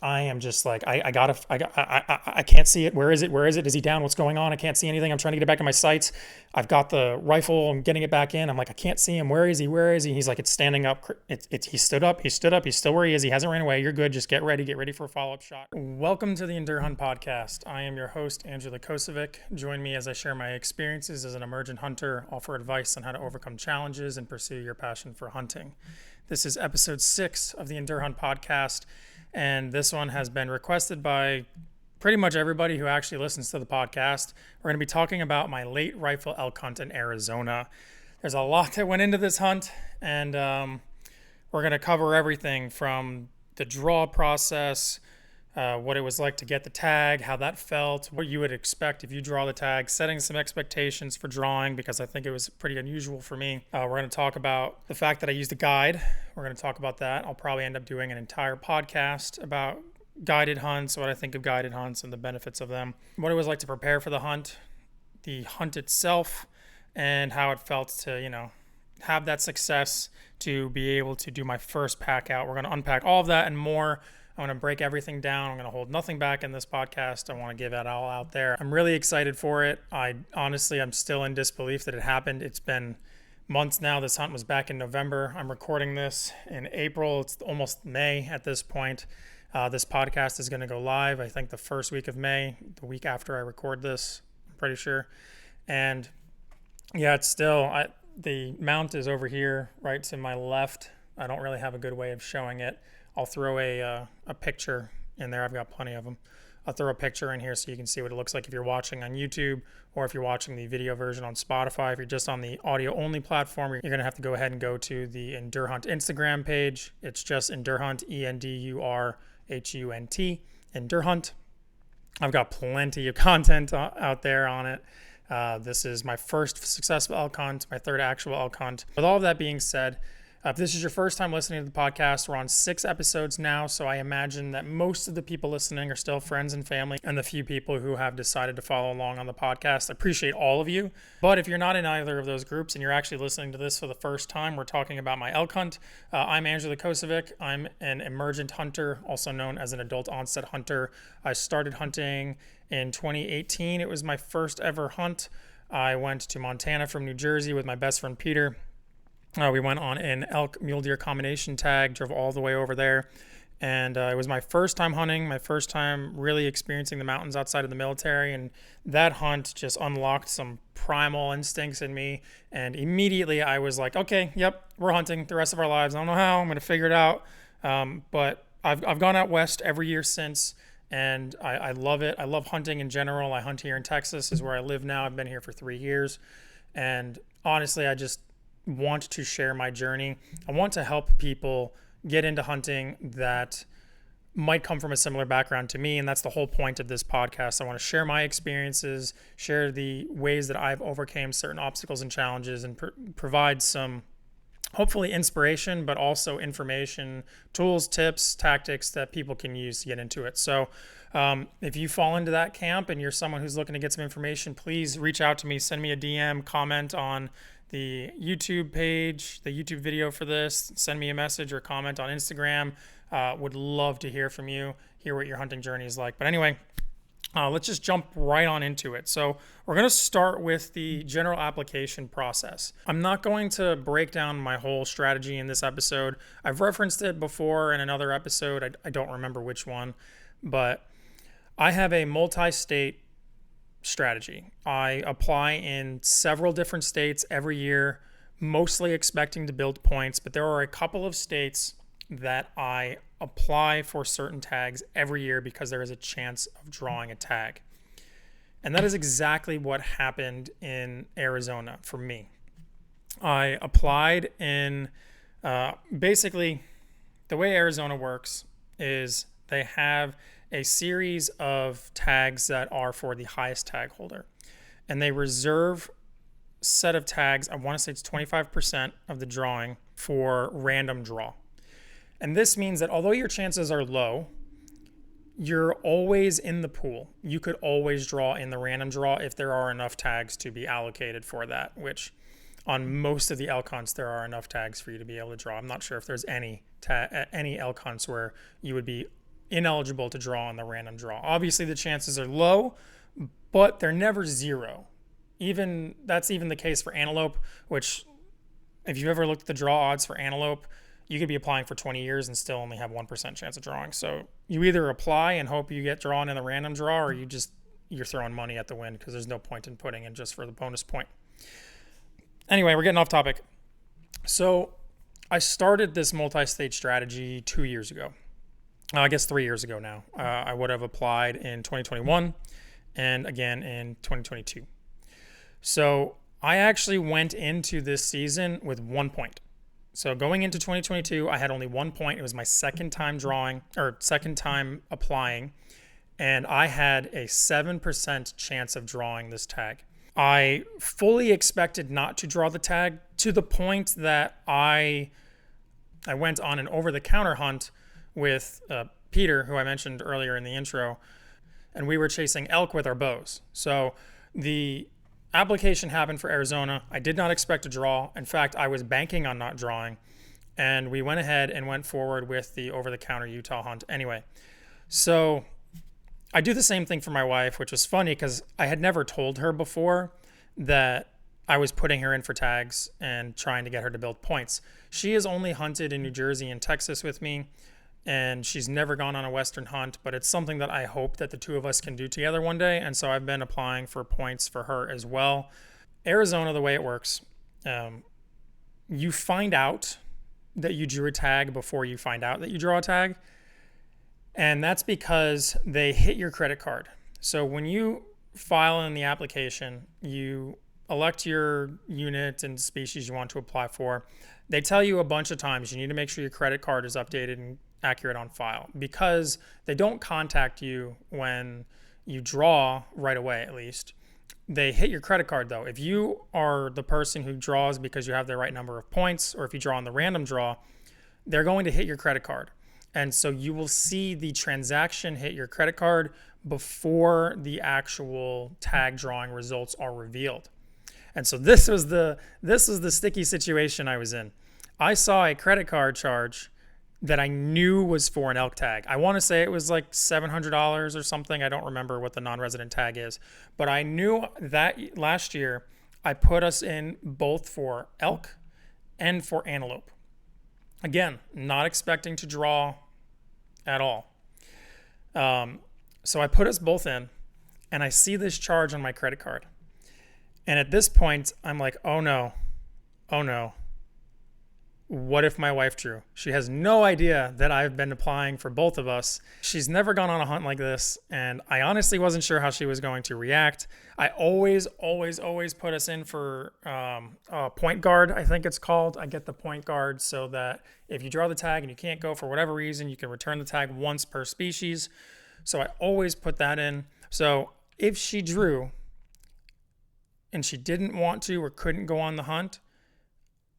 I am just like, I can't see it. Where is it? Where is it? Is he down? What's going on? I can't see anything. I'm trying to get it back in my sights. I've got the rifle. I'm getting it back in. I'm like, I can't see him. Where is he? Where is he? He's like, it's standing up. He stood up. He stood up. He's still where he is. He hasn't ran away. You're good. Just get ready. Get ready for a follow-up shot. Welcome to the EndurHunt podcast. I am your host, Andrew Kosovic. Join me as I share my experiences as an emergent hunter, offer advice on how to overcome challenges, and pursue your passion for hunting. This is episode 6 of the EndurHunt podcast, and this one has been requested by pretty much everybody who actually listens to the podcast. We're going to be talking about my late rifle elk hunt in Arizona. There's a lot that went into this hunt, and we're going to cover everything from the draw process, what it was like to get the tag, how that felt, what you would expect if you draw the tag, setting some expectations for drawing, because I think it was pretty unusual for me. We're going to talk about the fact that I used a guide. We're going to talk about that. I'll probably end up doing an entire podcast about guided hunts, what I think of guided hunts and the benefits of them, what it was like to prepare for the hunt itself, and how it felt to, have that success to be able to do my first pack out. We're going to unpack all of that and more. I'm going to break everything down. I'm going to hold nothing back in this podcast. I want to give it all out there. I'm really excited for it. I'm still in disbelief that it happened. It's been months now. This hunt was back in November. I'm recording this in April. It's almost May at this point. This podcast is going to go live, I think, the first week of May, the week after I record this, I'm pretty sure. And yeah, it's still, the mount is over here, right to my left. I don't really have a good way of showing it. I'll throw a picture in there. I've got plenty of them. I'll throw a picture in here so you can see what it looks like if you're watching on YouTube, or if you're watching the video version on Spotify. If you're just on the audio only platform, you're going to have to go ahead and go to the EndurHunt Instagram page. It's just EndurHunt, EndurHunt, EndurHunt. I've got plenty of content out there on it. This is my first successful elk hunt, my third actual elk hunt. With all of that being said, if this is your first time listening to the podcast, we're on 6 episodes now, so I imagine that most of the people listening are still friends and family, and the few people who have decided to follow along on the podcast. I appreciate all of you. But if you're not in either of those groups and you're actually listening to this for the first time, we're talking about my elk hunt. I'm Andrew Kosovic. I'm an emergent hunter, also known as an adult onset hunter. I started hunting in 2018. It was my first ever hunt. I went to Montana from New Jersey with my best friend Peter. We went on an elk mule deer combination tag, drove all the way over there, and it was my first time hunting, my first time really experiencing the mountains outside of the military, and that hunt just unlocked some primal instincts in me, and immediately I was like, okay, yep, we're hunting the rest of our lives. I don't know how, I'm going to figure it out, but I've gone out west every year since, and I love it. I love hunting in general. I hunt here in Texas, is where I live now. I've been here for 3 years, and honestly, I just want to share my journey. I want to help people get into hunting that might come from a similar background to me, and that's the whole point of this podcast. I want to share my experiences, share the ways that I've overcame certain obstacles and challenges, and provide some hopefully inspiration, but also information, tools, tips, tactics that people can use to get into it. So if you fall into that camp and you're someone who's looking to get some information, please reach out to me, send me a DM, comment on the YouTube page, the YouTube video for this, send me a message or comment on Instagram. Would love to hear from you, hear what your hunting journey is like. But anyway, let's just jump right on into it. So we're going to start with the general application process. I'm not going to break down my whole strategy in this episode. I've referenced it before in another episode. I don't remember which one, but I have a multi-state strategy. I apply in several different states every year, mostly expecting to build points, but there are a couple of states that I apply for certain tags every year because there is a chance of drawing a tag. And that is exactly what happened in Arizona for me. I applied in, basically, the way Arizona works is they have a series of tags that are for the highest tag holder. And they reserve a set of tags, I want to say it's 25% of the drawing, for random draw. And this means that although your chances are low, you're always in the pool. You could always draw in the random draw if there are enough tags to be allocated for that, which on most of the elk hunts, there are enough tags for you to be able to draw. I'm not sure if there's any elk hunts where you would be ineligible to draw on the random draw. Obviously, the chances are low, but they're never zero. That's even the case for antelope, which if you've ever looked at the draw odds for antelope, you could be applying for 20 years and still only have 1% chance of drawing. So you either apply and hope you get drawn in the random draw, or you're throwing money at the wind, because there's no point in putting in just for the bonus point. Anyway, we're getting off topic. So I started this multi-stage strategy 2 years ago. I guess 3 years ago now. I would have applied in 2021 and again in 2022. So I actually went into this season with 1 point. So going into 2022, I had only 1 point. It was my second time applying, and I had a 7% chance of drawing this tag. I fully expected not to draw the tag, to the point that I went on an over-the-counter hunt with Peter, who I mentioned earlier in the intro, and we were chasing elk with our bows. So the application happened for Arizona. I did not expect to draw. In fact, I was banking on not drawing, and we went ahead and went forward with the over-the-counter Utah hunt anyway. So I do the same thing for my wife, which was funny because I had never told her before that I was putting her in for tags and trying to get her to build points. She has only hunted in New Jersey and Texas with me, and she's never gone on a Western hunt, but it's something that I hope that the two of us can do together one day. And so I've been applying for points for her as well. Arizona, the way it works, you find out that you drew a tag before you find out that you draw a tag. And that's because they hit your credit card. So when you file in the application, you elect your unit and species you want to apply for. They tell you a bunch of times you need to make sure your credit card is updated and accurate on file, because they don't contact you when you draw right away. At least they hit your credit card though. If you are the person who draws because you have the right number of points, or if you draw on the random draw, they're going to hit your credit card. And so you will see the transaction hit your credit card before the actual tag drawing results are revealed. And so this was the sticky situation I was in. I saw a credit card charge that I knew was for an elk tag. I want to say it was like $700 or something. I don't remember what the non-resident tag is, but I knew that last year I put us in both for elk and for antelope. Again, not expecting to draw at all. So I put us both in, and I see this charge on my credit card. And at this point, I'm like, oh no. What if my wife drew? She has no idea that I've been applying for both of us. She's never gone on a hunt like this, and I honestly wasn't sure how she was going to react. I always put us in for point guard, I think it's called. I get the point guard so that if you draw the tag and you can't go for whatever reason, you can return the tag once per species. So I always put that in. So if she drew and she didn't want to or couldn't go on the hunt,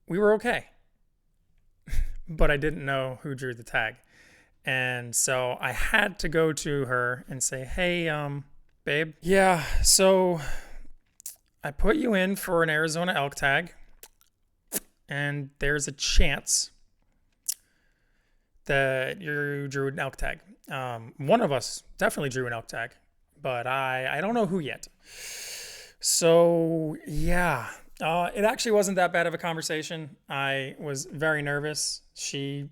we were okay. But I didn't know who drew the tag. And so I had to go to her and say, hey, babe, yeah, so I put you in for an Arizona elk tag, and there's a chance that you drew an elk tag. One of us definitely drew an elk tag, but I don't know who yet. So yeah, it actually wasn't that bad of a conversation. I was very nervous. She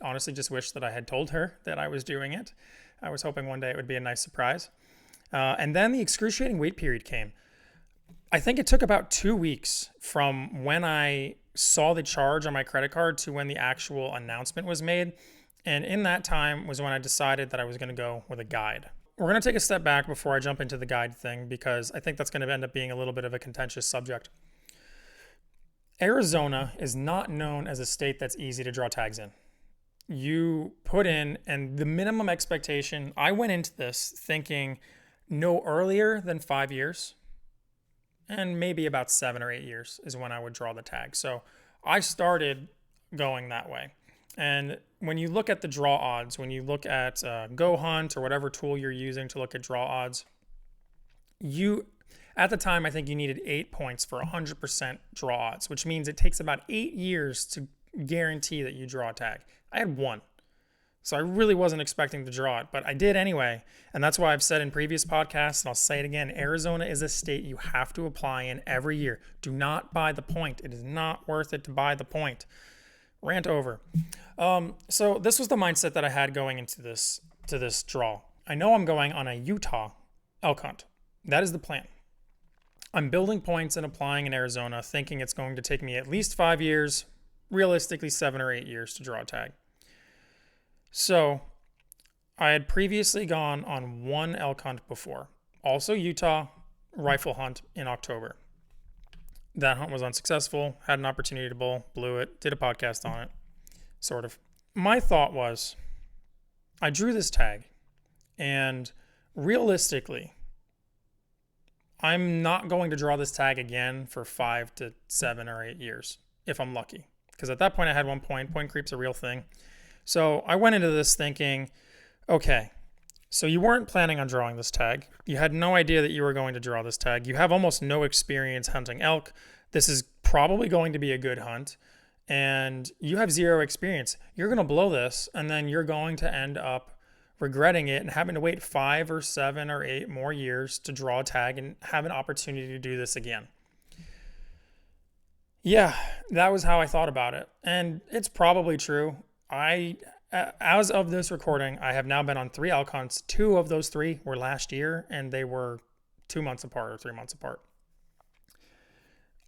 honestly just wished that I had told her that I was doing it. I was hoping one day it would be a nice surprise. And then the excruciating wait period came. I think it took about 2 weeks from when I saw the charge on my credit card to when the actual announcement was made. And in that time was when I decided that I was going to go with a guide. We're going to take a step back before I jump into the guide thing, because I think that's going to end up being a little bit of a contentious subject. Arizona is not known as a state that's easy to draw tags in. You put in, and the minimum expectation, I went into this thinking no earlier than 5 years, and maybe about 7 or 8 years is when I would draw the tag. So I started going that way. And when you look at the draw odds, when you look at EndurHunt or whatever tool you're using to look at draw odds, at the time, I think you needed 8 points for 100% draw odds, which means it takes about 8 years to guarantee that you draw a tag. I had 1. So I really wasn't expecting to draw it, but I did anyway. And that's why I've said in previous podcasts, and I'll say it again, Arizona is a state you have to apply in every year. Do not buy the point. It is not worth it to buy the point. Rant over. So this was the mindset that I had going into this draw. I know I'm going on a Utah elk hunt. That is the plan. I'm building points and applying in Arizona, thinking it's going to take me at least 5 years, realistically 7 or 8 years to draw a tag. So I had previously gone on one elk hunt before, also Utah rifle hunt in October. That hunt was unsuccessful, had an opportunity to bull, blew it, did a podcast on it, sort of. My thought was, I drew this tag, and realistically, I'm not going to draw this tag again for 5 to 7 or 8 years, if I'm lucky. Because at that point I had 1 point. Point creep's a real thing. So I went into this thinking, okay, so you weren't planning on drawing this tag. You had no idea that you were going to draw this tag. You have almost no experience hunting elk. This is probably going to be a good hunt. And you have zero experience. You're going to blow this, and then you're going to end up regretting it and having to wait 5 or 7 or 8 more years to draw a tag and have an opportunity to do this again. Yeah, that was how I thought about it. And it's probably true. As of this recording, I have now been on 3 elk hunts. 2 of those 3 were last year, and they were 2 months apart or 3 months apart.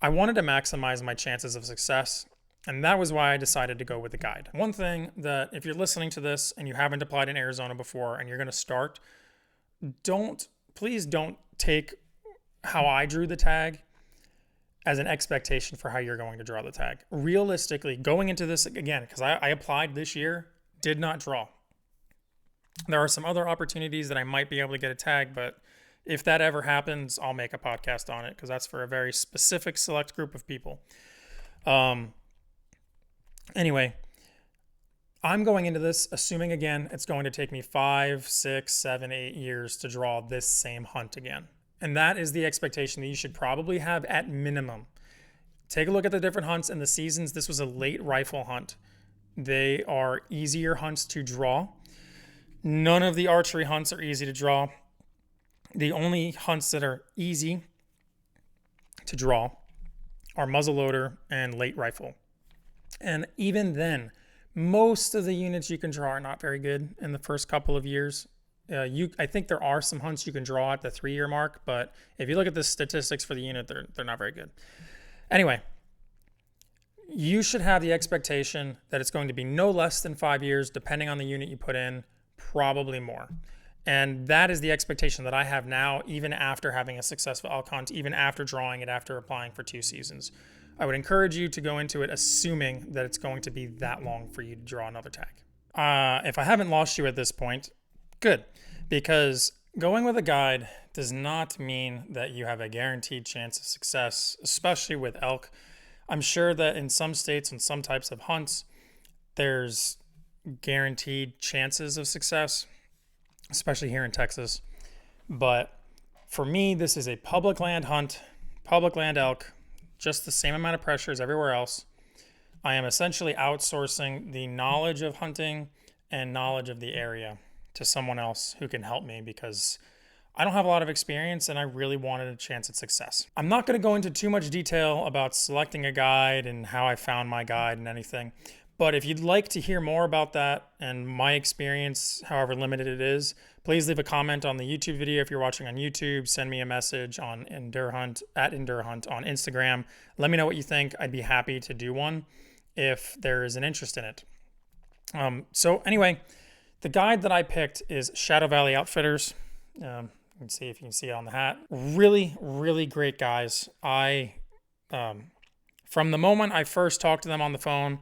I wanted to maximize my chances of success, and that was why I decided to go with the guide. One thing that if you're listening to this and you haven't applied in Arizona before and you're going to start, please don't take how I drew the tag as an expectation for how you're going to draw the tag. Realistically, going into this again, because I applied this year, did not draw. There are some other opportunities that I might be able to get a tag, but if that ever happens, I'll make a podcast on it because that's for a very specific select group of people. Anyway, I'm going into this assuming again, it's going to take me 5, 6, 7, 8 years to draw this same hunt again. And that is the expectation that you should probably have at minimum. Take a look at the different hunts and the seasons. This was a late rifle hunt. They are easier hunts to draw. None of the archery hunts are easy to draw. The only hunts that are easy to draw are muzzleloader and late rifle. And even then, most of the units you can draw are not very good in the first couple of years. I think there are some hunts you can draw at the 3-year mark, but if you look at the statistics for the unit, they're not very good. Anyway, you should have the expectation that it's going to be no less than 5 years, depending on the unit you put in, probably more. And that is the expectation that I have now, even after having a successful elk hunt, even after drawing it, after applying for 2 seasons. I would encourage you to go into it assuming that it's going to be that long for you to draw another tag. If I haven't lost you at this point, good, because going with a guide does not mean that you have a guaranteed chance of success, especially with elk. I'm sure that in some states and some types of hunts, there's guaranteed chances of success, especially here in Texas. But for me, this is a public land hunt, public land elk, just the same amount of pressure as everywhere else. I am essentially outsourcing the knowledge of hunting and knowledge of the area to someone else who can help me because I don't have a lot of experience and I really wanted a chance at success. I'm not going to go into too much detail about selecting a guide and how I found my guide and anything, but if you'd like to hear more about that and my experience, however limited it is, please leave a comment on the YouTube video if you're watching on YouTube. Send me a message on EndurHunt, at EndurHunt on Instagram. Let me know what you think. I'd be happy to do one if there is an interest in it. So anyway, the guide that I picked is Shadow Valley Outfitters. You can see if you can see it on the hat. Really, really great guys. From the moment I first talked to them on the phone,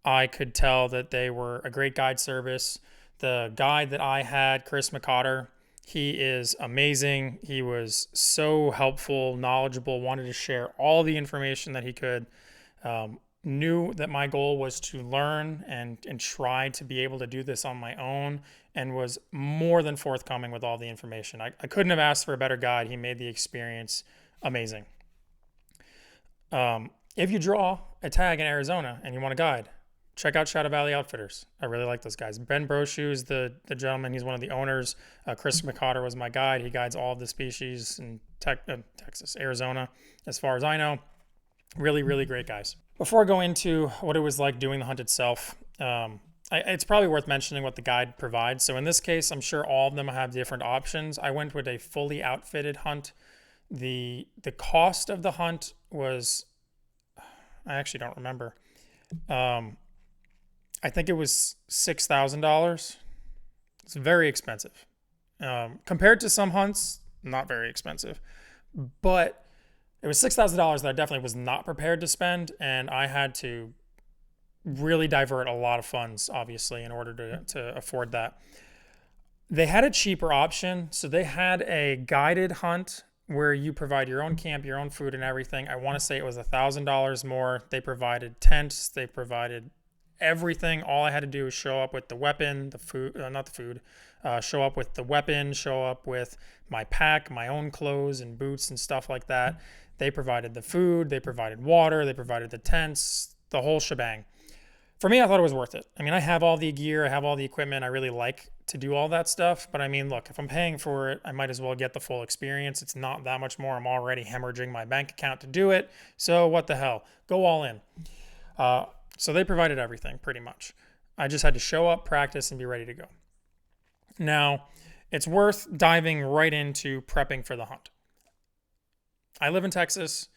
I could tell that they were a great guide service. The guide that I had, Chris McCotter, he is amazing. He was so helpful, knowledgeable, wanted to share all the information that he could. Knew that my goal was to learn and try to be able to do this on my own, and was more than forthcoming with all the information. I couldn't have asked for a better guide. He made the experience amazing. If you draw a tag in Arizona and you want a guide, check out Shadow Valley Outfitters. I really like those guys. Ben Brochu is the gentleman. He's one of the owners. Chris McCotter was my guide. He guides all of the species in Texas, Arizona, as far as I know. Really, really great guys. Before I go into what it was like doing the hunt itself, it's probably worth mentioning what the guide provides. So in this case, I'm sure all of them have different options. I went with a fully outfitted hunt. The cost of the hunt was, I actually don't remember. I think it was $6,000. It's very expensive. Compared to some hunts, not very expensive. But it was $6,000 that I definitely was not prepared to spend, and I had to really divert a lot of funds, obviously, in order to afford that. They had a cheaper option. So they had a guided hunt where you provide your own camp, your own food and everything. I want to say it was $1,000 more. They provided tents. They provided everything. All I had to do was show up with the weapon, the food, not the food, show up with the weapon, show up with my pack, my own clothes and boots and stuff like that. They provided the food. They provided water. They provided the tents, the whole shebang. For me, I thought it was worth it. I mean, I have all the gear, I have all the equipment. I really like to do all that stuff. But I mean, look, if I'm paying for it, I might as well get the full experience. It's not that much more. I'm already hemorrhaging my bank account to do it. So what the hell? Go all in. So they provided everything pretty much. I just had to show up, practice, and be ready to go. Now, it's worth diving right into prepping for the hunt. I live in Texas.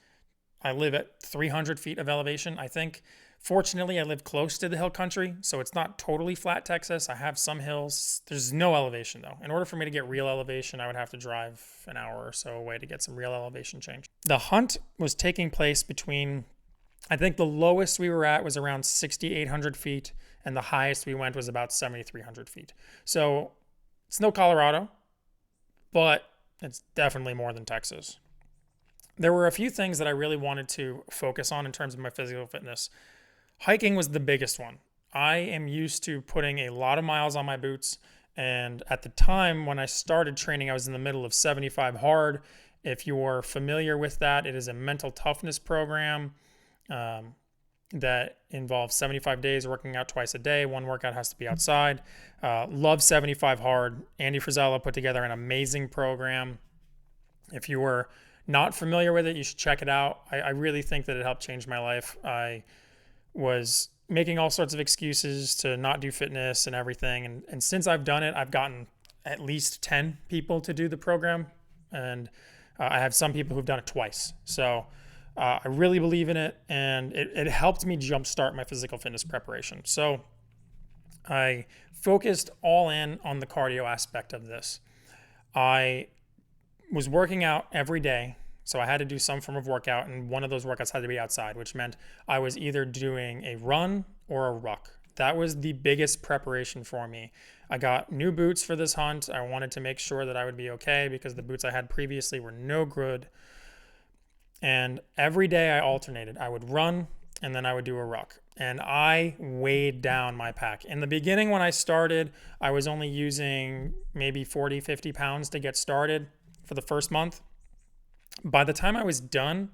I live at 300 feet of elevation, I think. Fortunately, I live close to the hill country, so it's not totally flat Texas. I have some hills. There's no elevation, though. In order for me to get real elevation, I would have to drive an hour or so away to get some real elevation change. The hunt was taking place between, I think the lowest we were at was around 6,800 feet, and the highest we went was about 7,300 feet. So it's no Colorado, but it's definitely more than Texas. There were a few things that I really wanted to focus on in terms of my physical fitness. Hiking was the biggest one. I am used to putting a lot of miles on my boots. And at the time when I started training, I was in the middle of 75 hard. If you're familiar with that, it is a mental toughness program that involves 75 days working out twice a day. One workout has to be outside. Love 75 hard. Andy Frisella put together an amazing program. If you were not familiar with it, you should check it out. I really think that it helped change my life. I was making all sorts of excuses to not do fitness and everything. And since I've done it, I've gotten at least 10 people to do the program. And I have some people who've done it twice. So I really believe in it. And it helped me jumpstart my physical fitness preparation. So I focused all in on the cardio aspect of this. I was working out every day. So I had to do some form of workout, and one of those workouts had to be outside, which meant I was either doing a run or a ruck. That was the biggest preparation for me. I got new boots for this hunt. I wanted to make sure that I would be okay because the boots I had previously were no good. And every day I alternated. I would run, and then I would do a ruck. And I weighed down my pack. In the beginning, when I started, I was only using maybe 40, 50 pounds to get started for the first month. By the time I was done,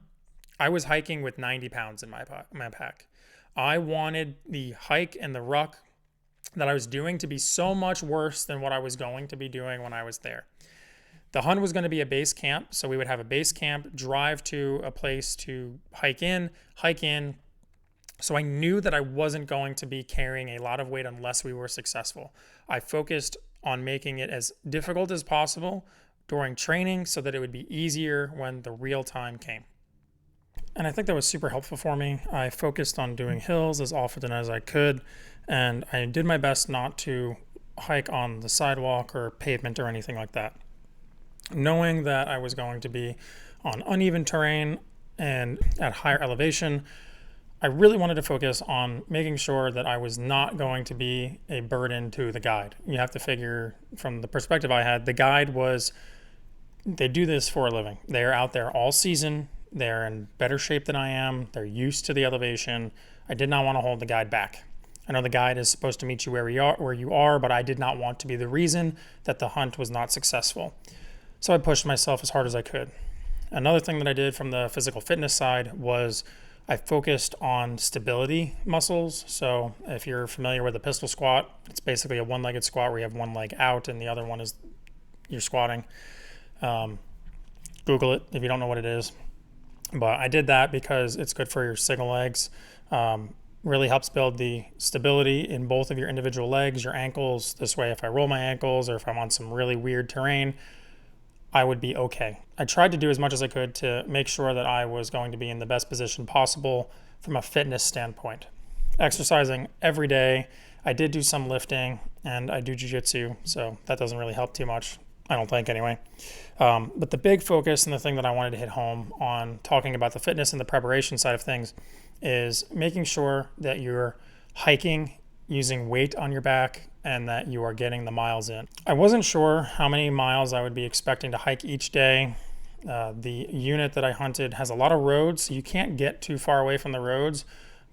I was hiking with 90 pounds in my pack. I wanted the hike and the ruck that I was doing to be so much worse than what I was going to be doing when I was there. The hunt was going to be a base camp, so we would have a base camp, drive to a place to hike in. So I knew that I wasn't going to be carrying a lot of weight unless we were successful. I focused on making it as difficult as possible during training so that it would be easier when the real time came. And I think that was super helpful for me. I focused on doing hills as often as I could, and I did my best not to hike on the sidewalk or pavement or anything like that. Knowing that I was going to be on uneven terrain and at higher elevation, I really wanted to focus on making sure that I was not going to be a burden to the guide. You have to figure, from the perspective I had, the guide they do this for a living. They're out there all season. They're in better shape than I am. They're used to the elevation. I did not want to hold the guide back. I know the guide is supposed to meet you where you are, but I did not want to be the reason that the hunt was not successful. So I pushed myself as hard as I could. Another thing that I did from the physical fitness side was I focused on stability muscles. So if you're familiar with a pistol squat, it's basically a one-legged squat where you have one leg out and the other one is you're squatting. Google it if you don't know what it is. But I did that because it's good for your single legs. Really helps build the stability in both of your individual legs, your ankles. This way, if I roll my ankles or if I'm on some really weird terrain, I would be okay. I tried to do as much as I could to make sure that I was going to be in the best position possible from a fitness standpoint. Exercising every day. I did do some lifting and I do jiu-jitsu, so that doesn't really help too much, I don't think anyway. But the big focus and the thing that I wanted to hit home on talking about the fitness and the preparation side of things is making sure that you're hiking using weight on your back and that you are getting the miles in. I wasn't sure how many miles I would be expecting to hike each day. The unit that I hunted has a lot of roads, so you can't get too far away from the roads,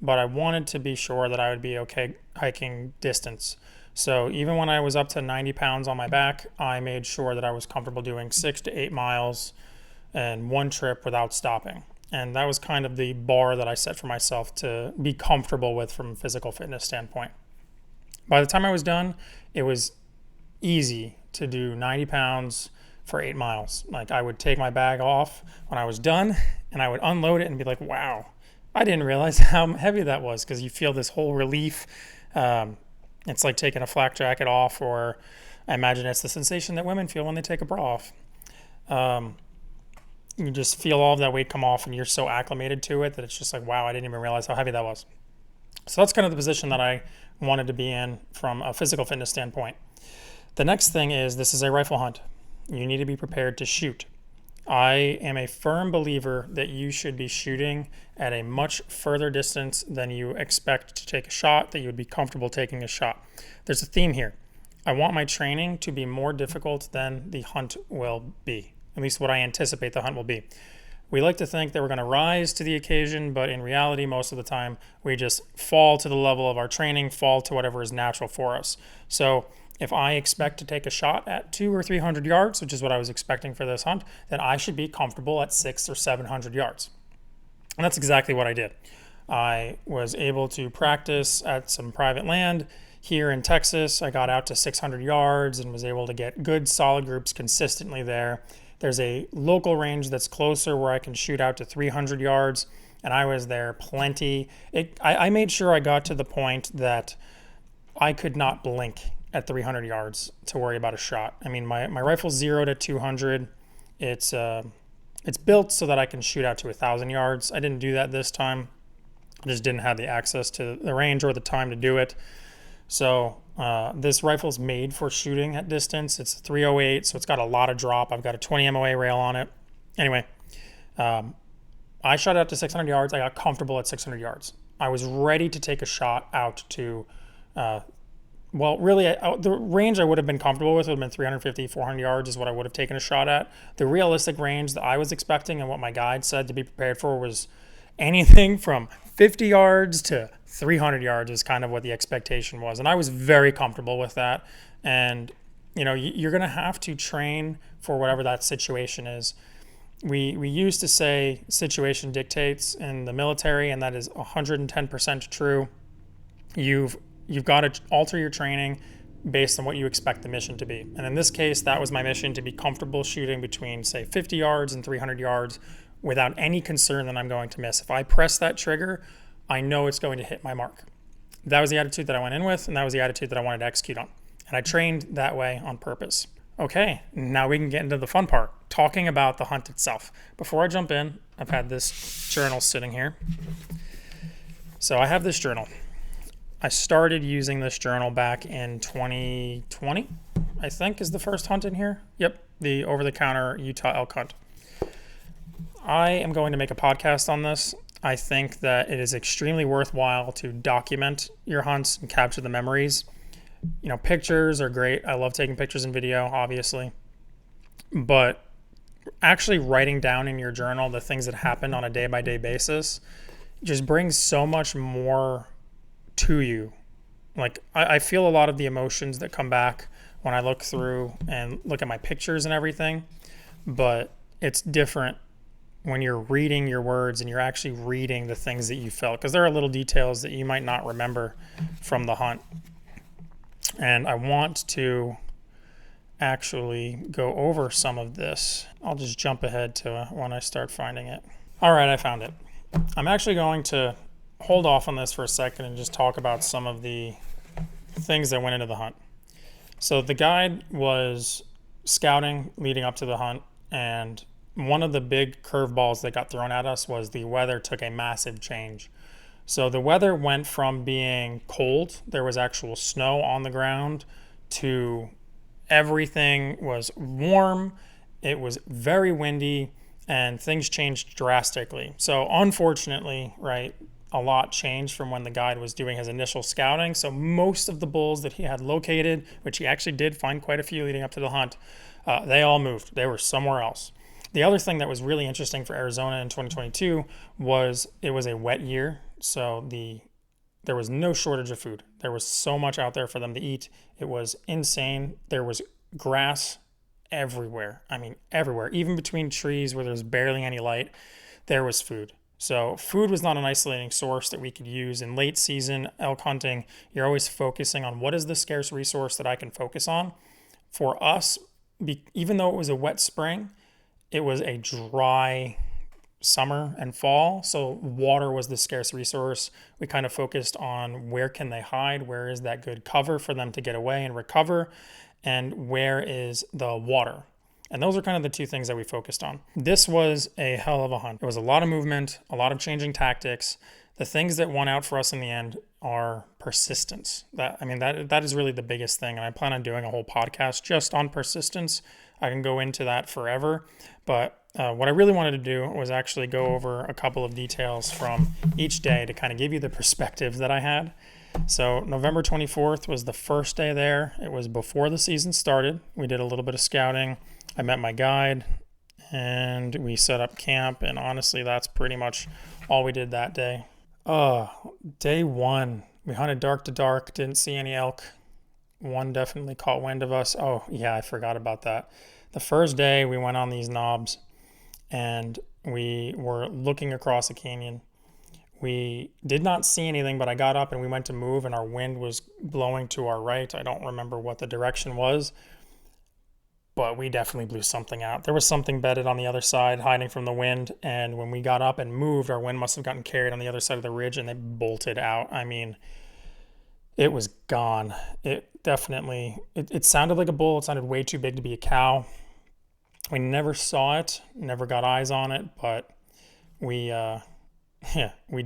but I wanted to be sure that I would be okay hiking distance. So even when I was up to 90 pounds on my back, I made sure that I was comfortable doing 6 to 8 miles in one trip without stopping. And that was kind of the bar that I set for myself to be comfortable with from a physical fitness standpoint. By the time I was done, it was easy to do 90 pounds for 8 miles. Like I would take my bag off when I was done and I would unload it and be like, wow, I didn't realize how heavy that was, because you feel this whole relief. It's like taking a flak jacket off, or I imagine it's the sensation that women feel when they take a bra off. You just feel all of that weight come off and you're so acclimated to it that it's just like, wow, I didn't even realize how heavy that was. So that's kind of the position that I wanted to be in from a physical fitness standpoint. The next thing is, this is a rifle hunt. You need to be prepared to shoot. I am a firm believer that you should be shooting at a much further distance than you expect to take a shot, that you would be comfortable taking a shot. There's a theme here. I want my training to be more difficult than the hunt will be, at least what I anticipate the hunt will be. We like to think that we're going to rise to the occasion, but in reality, most of the time, we just fall to the level of our training, fall to whatever is natural for us. So if I expect to take a shot at 200 or 300 yards, which is what I was expecting for this hunt, then I should be comfortable at 600 or 700 yards. And that's exactly what I did. I was able to practice at some private land here in Texas. I got out to 600 yards and was able to get good solid groups consistently there. There's a local range that's closer where I can shoot out to 300 yards, and I was there plenty. I made sure I got to the point that I could not blink at 300 yards to worry about a shot. I mean, my rifle's 0 to 200. It's built so that I can shoot out to 1,000 yards. I didn't do that this time. I just didn't have the access to the range or the time to do it. So this rifle's made for shooting at distance. It's 308, so it's got a lot of drop. I've got a 20 MOA rail on it. Anyway, I shot out to 600 yards. I got comfortable at 600 yards. I was ready to take a shot out to, the range I would have been comfortable with would have been 350, 400 yards is what I would have taken a shot at. The realistic range that I was expecting and what my guide said to be prepared for was anything from 50 yards to 300 yards is kind of what the expectation was. And I was very comfortable with that. And, you know, you're going to have to train for whatever that situation is. We used to say situation dictates in the military, and that is 110% true. You've got to alter your training based on what you expect the mission to be. And in this case, that was my mission, to be comfortable shooting between, say, 50 yards and 300 yards without any concern that I'm going to miss. If I press that trigger, I know it's going to hit my mark. That was the attitude that I went in with, and that was the attitude that I wanted to execute on. And I trained that way on purpose. Okay, now we can get into the fun part, talking about the hunt itself. Before I jump in, I've had this journal sitting here. So I have this journal. I started using this journal back in 2020, I think is the first hunt in here. Yep, the over-the-counter Utah elk hunt. I am going to make a podcast on this. I think that it is extremely worthwhile to document your hunts and capture the memories. You know, pictures are great. I love taking pictures and video, obviously. But actually writing down in your journal the things that happened on a day-by-day basis just brings so much more to you. Like, I feel a lot of the emotions that come back when I look through and look at my pictures and everything, but it's different when you're reading your words and you're actually reading the things that you felt, because there are little details that you might not remember from the hunt. And I want to actually go over some of this. I'll just jump ahead to when I start finding it. All right, I found it. I'm actually going to hold off on this for a second and just talk about some of the things that went into the hunt. So the guide was scouting leading up to the hunt, and one of the big curveballs that got thrown at us was the weather took a massive change. So the weather went from being cold, there was actual snow on the ground, to everything was warm, it was very windy, and things changed drastically. So unfortunately, right, a lot changed from when the guide was doing his initial scouting. So most of the bulls that he had located, which he actually did find quite a few leading up to the hunt, they all moved. They were somewhere else. The other thing that was really interesting for Arizona in 2022 was it was a wet year. So there was no shortage of food. There was so much out there for them to eat. It was insane. There was grass everywhere. I mean, everywhere. Even between trees where there's barely any light, there was food. So food was not an isolating source that we could use. In late season elk hunting, you're always focusing on what is the scarce resource that I can focus on. For us, even though it was a wet spring, it was a dry summer and fall, so water was the scarce resource. We kind of focused on where can they hide, where is that good cover for them to get away and recover, and where is the water. And those are kind of the two things that we focused on. This was a hell of a hunt. It was a lot of movement, a lot of changing tactics. The things that won out for us in the end are persistence. That is really the biggest thing, and I plan on doing a whole podcast just on persistence. I can go into that forever, but what I really wanted to do was actually go over a couple of details from each day to kind of give you the perspective that I had. So November 24th was the first day there. It was before the season started. We did a little bit of scouting. I met my guide and we set up camp, and honestly, that's pretty much all we did that day. Day one, we hunted dark to dark, didn't see any elk. One definitely caught wind of us. Oh yeah, I forgot about that. The first day we went on these knobs and we were looking across a canyon. We did not see anything, but I got up and we went to move and our wind was blowing to our right. I don't remember what the direction was, but we definitely blew something out. There was something bedded on the other side hiding from the wind, and when we got up and moved, our wind must have gotten carried on the other side of the ridge and they bolted out. I mean, it was gone. It sounded like a bull. It sounded way too big to be a cow. We never saw it, never got eyes on it, but we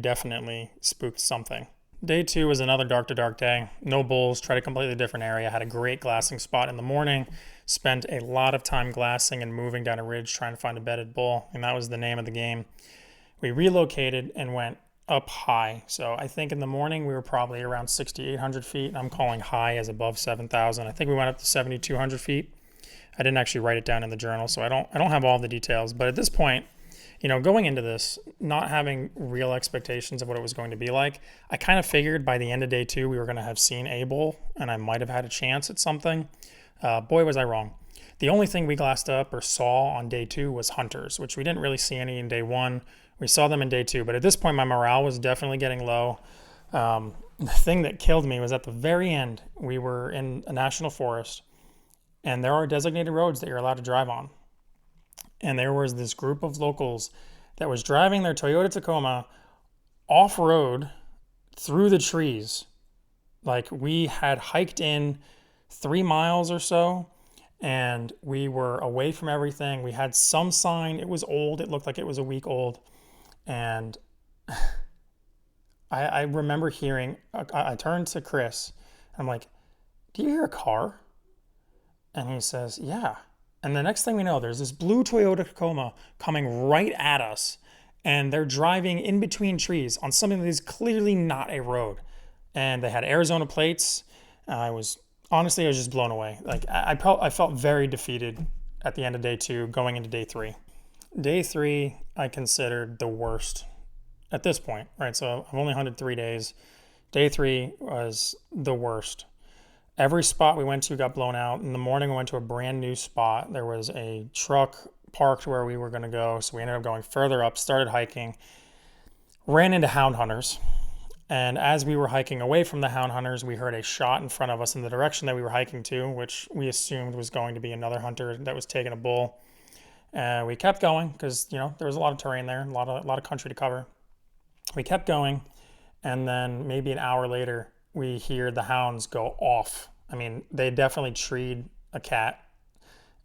definitely spooked something. Day two was another dark to dark day. No bulls, tried a completely different area. Had a great glassing spot in the morning. Spent a lot of time glassing and moving down a ridge trying to find a bedded bull, and that was the name of the game. We relocated and went up high. So I think in the morning we were probably around 6,800 feet. I'm calling high as above 7,000. I think we went up to 7,200 feet. I didn't actually write it down in the journal, so I don't have all the details. But at this point, going into this, not having real expectations of what it was going to be like, I kind of figured by the end of day two we were going to have seen a bull, and I might have had a chance at something. Boy, was I wrong. The only thing we glassed up or saw on day two was hunters, which we didn't really see any in day one. We saw them in day two, but at this point my morale was definitely getting low. The thing that killed me was at the very end, we were in a national forest, and there are designated roads that you're allowed to drive on. And there was this group of locals that was driving their Toyota Tacoma off-road through the trees. Like, we had hiked in 3 miles or so, and we were away from everything. We had some sign. It was old. It looked like it was a week old. And I remember hearing, I turned to Chris. I'm like, do you hear a car? And he says, yeah. And the next thing we know, there's this blue Toyota Tacoma coming right at us. And they're driving in between trees on something that is clearly not a road. And they had Arizona plates. I was just blown away. Like, I felt very defeated at the end of day two, going into day three. Day three, I considered the worst at this point, right? So I've only hunted 3 days. Day three was the worst. Every spot we went to got blown out. In the morning, we went to a brand new spot. There was a truck parked where we were going to go. So we ended up going further up, started hiking, ran into hound hunters. And as we were hiking away from the hound hunters, we heard a shot in front of us in the direction that we were hiking to, which we assumed was going to be another hunter that was taking a bull. We kept going because, there was a lot of terrain there, a lot of country to cover. We kept going, and then maybe an hour later, we hear the hounds go off. I mean, they definitely treed a cat,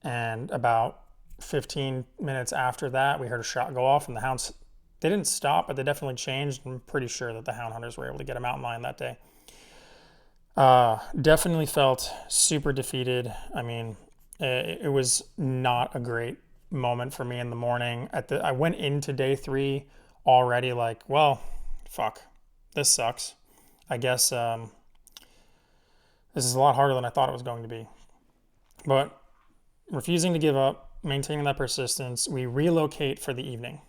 and about 15 minutes after that, we heard a shot go off, and the hounds, they didn't stop, but they definitely changed. I'm pretty sure that the hound hunters were able to get a mountain lion that day. Definitely felt super defeated. I mean, it was not a great moment for me in the morning. I went into day 3 already like, well, fuck, this sucks. I guess this is a lot harder than I thought it was going to be. But refusing to give up, maintaining that persistence, we relocate for the evening.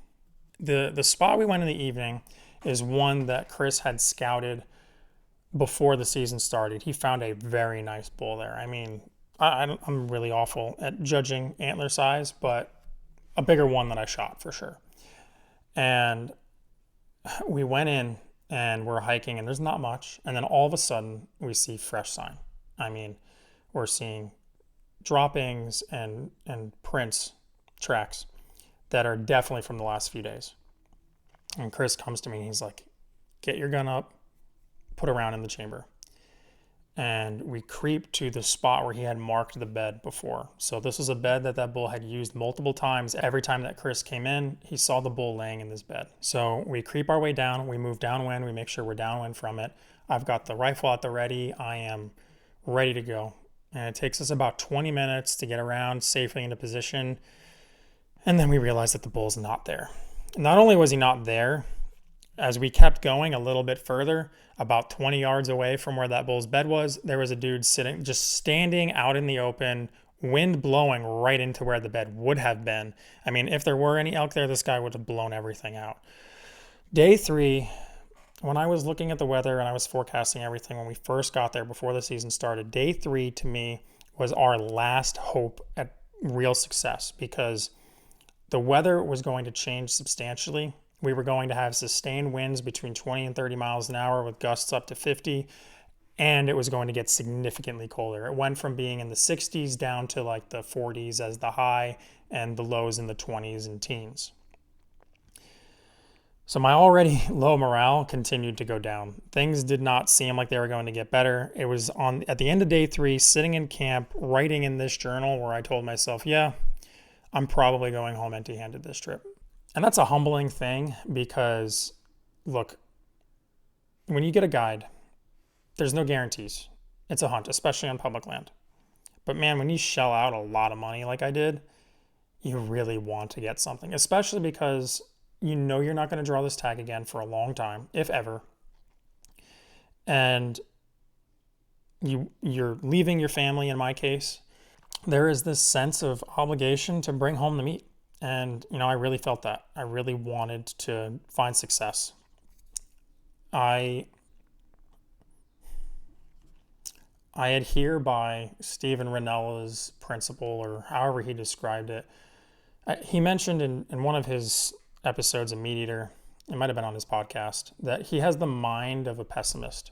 The spot we went in the evening is one that Chris had scouted before the season started. He found a very nice bull there. I mean, I'm really awful at judging antler size, but a bigger one than I shot for sure. And we went in and we're hiking, and there's not much. And then all of a sudden, we see fresh sign. I mean, we're seeing droppings and prints, tracks that are definitely from the last few days. And Chris comes to me and he's like, get your gun up, put a round in the chamber. And we creep to the spot where he had marked the bed before. So this was a bed that bull had used multiple times. Every time that Chris came in, he saw the bull laying in this bed. So we creep our way down, we move downwind, we make sure we're downwind from it. I've got the rifle at the ready, I am ready to go. And it takes us about 20 minutes to get around safely into position. And then we realized that the bull's not there. Not only was he not there, as we kept going a little bit further, about 20 yards away from where that bull's bed was, there was a dude just standing out in the open, wind blowing right into where the bed would have been. I mean, if there were any elk there, this guy would have blown everything out. Day 3, when I was looking at the weather and I was forecasting everything when we first got there before the season started, day 3 to me was our last hope at real success, because the weather was going to change substantially. We were going to have sustained winds between 20 and 30 miles an hour with gusts up to 50, and it was going to get significantly colder. It went from being in the 60s down to like the 40s as the high, and the lows in the 20s and teens. So my already low morale continued to go down. Things did not seem like they were going to get better. It was at the end of day 3, sitting in camp, writing in this journal where I told myself, yeah, I'm probably going home empty-handed this trip. And that's a humbling thing because, look, when you get a guide, there's no guarantees. It's a hunt, especially on public land. But man, when you shell out a lot of money like I did, you really want to get something, especially because you know you're not going to draw this tag again for a long time, if ever. And you're leaving your family, in my case. There is this sense of obligation to bring home the meat. And, I really felt that. I really wanted to find success. I adhere by Stephen Ranella's principle, or however he described it. He mentioned in one of his episodes of Meat Eater, it might have been on his podcast, that he has the mind of a pessimist.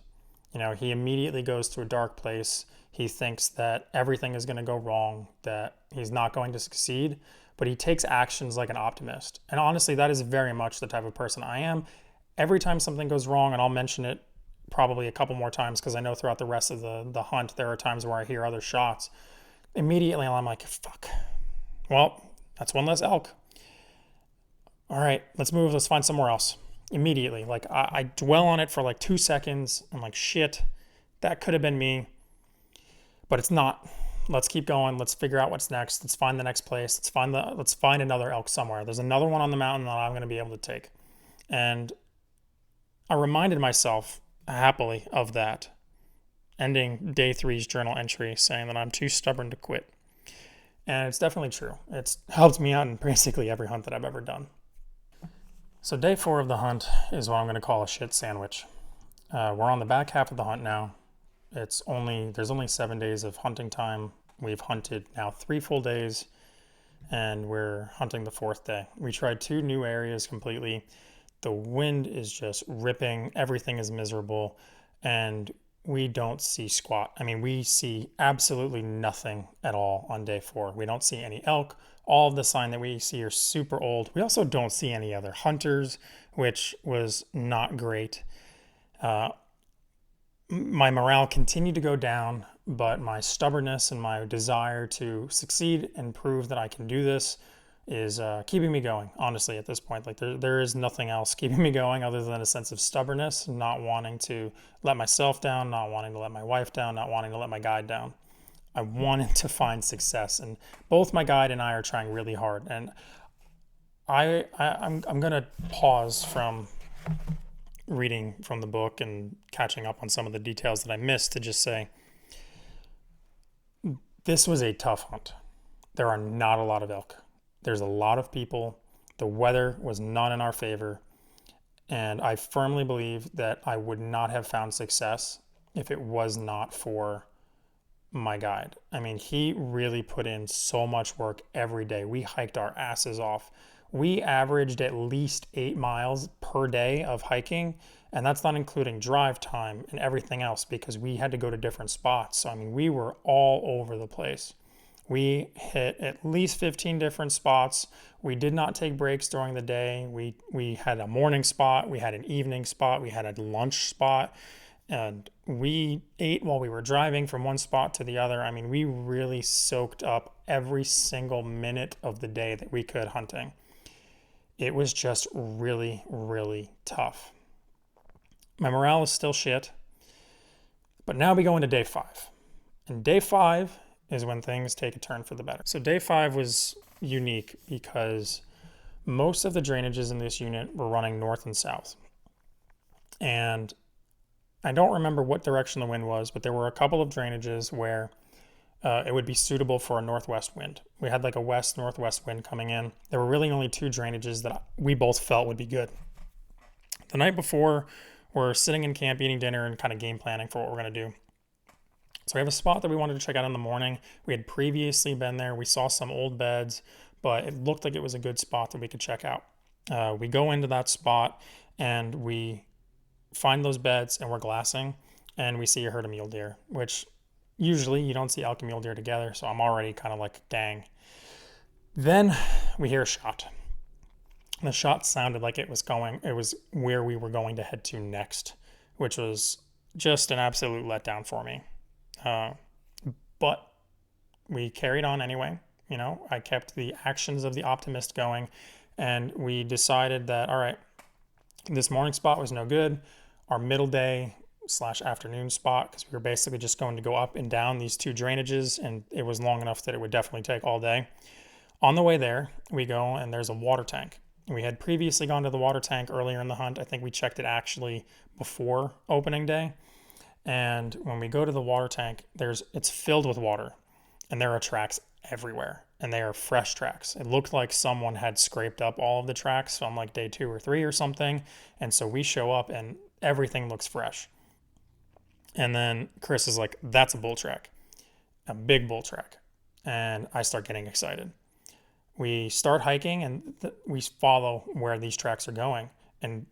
He immediately goes to a dark place. He thinks that everything is going to go wrong, that he's not going to succeed, but he takes actions like an optimist. And honestly, that is very much the type of person I am. Every time something goes wrong, and I'll mention it probably a couple more times because I know throughout the rest of the hunt, there are times where I hear other shots. Immediately, I'm like, fuck. Well, that's one less elk. All right, let's move. Let's find somewhere else. Immediately. Like, I dwell on it for like 2 seconds. I'm like, shit, that could have been me. But it's not. Let's keep going. Let's figure out what's next. Let's find the next place. Let's find another elk somewhere. There's another one on the mountain that I'm going to be able to take. And I reminded myself happily of that, ending day 3's journal entry saying that I'm too stubborn to quit. And it's definitely true. It's helped me out in basically every hunt that I've ever done. So day 4 of the hunt is what I'm going to call a shit sandwich. We're on the back half of the hunt now. There's only 7 days of hunting time. We've hunted now 3 full days, and we're hunting the fourth day. We tried 2 new areas completely. The wind is just ripping, everything is miserable, and we don't see squat. I mean, we see absolutely nothing at all on day 4. We don't see any elk. All of the sign that we see are super old. We also don't see any other hunters, which was not great. My morale continued to go down, but my stubbornness and my desire to succeed and prove that I can do this is keeping me going, honestly, at this point. Like there is nothing else keeping me going other than a sense of stubbornness, not wanting to let myself down, not wanting to let my wife down, not wanting to let my guide down. I wanted to find success, and both my guide and I are trying really hard. And I'm gonna pause from reading from the book and catching up on some of the details that I missed to just say this was a tough hunt. There are not a lot of elk. There's a lot of people. The weather was not in our favor. And I firmly believe that I would not have found success if it was not for my guide. I mean, he really put in so much work every day. We hiked our asses off. We averaged at least 8 miles per day of hiking, and that's not including drive time and everything else because we had to go to different spots. So, I mean, we were all over the place. We hit at least 15 different spots. We did not take breaks during the day. We had a morning spot, we had an evening spot, we had a lunch spot, and we ate while we were driving from one spot to the other. I mean, we really soaked up every single minute of the day that we could hunting. It was just really, really tough. My morale is still shit, but now we go into day 5. And day 5 is when things take a turn for the better. So day 5 was unique because most of the drainages in this unit were running north and south. And I don't remember what direction the wind was, but there were a couple of drainages where it would be suitable for a northwest wind. We had like a west-northwest wind coming in. There were really only 2 drainages that we both felt would be good. The night before, we're sitting in camp eating dinner and kind of game planning for what we're going to do. So we have a spot that we wanted to check out in the morning. We had previously been there. We saw some old beds, but it looked like it was a good spot that we could check out. We go into that spot and we find those beds and we're glassing and we see a herd of mule deer, which usually you don't see elk and mule deer together. So I'm already kind of like, dang. Then we hear a shot. The shot sounded like it was where we were going to head to next, which was just an absolute letdown for me. But we carried on anyway. You know, I kept the actions of the optimist going, and we decided that, all right, this morning spot was no good. Our middle day / afternoon spot, because we were basically just going to go up and down these 2 drainages, and it was long enough that it would definitely take all day. On the way there, we go and there's a water tank. We had previously gone to the water tank earlier in the hunt. I think we checked it actually before opening day. And when we go to the water tank, it's filled with water and there are tracks everywhere and they are fresh tracks. It looked like someone had scraped up all of the tracks on like day 2 or 3 or something. And so we show up and everything looks fresh. And then Chris is like, that's a bull track, a big bull track. And I start getting excited. We start hiking and we follow where these tracks are going. And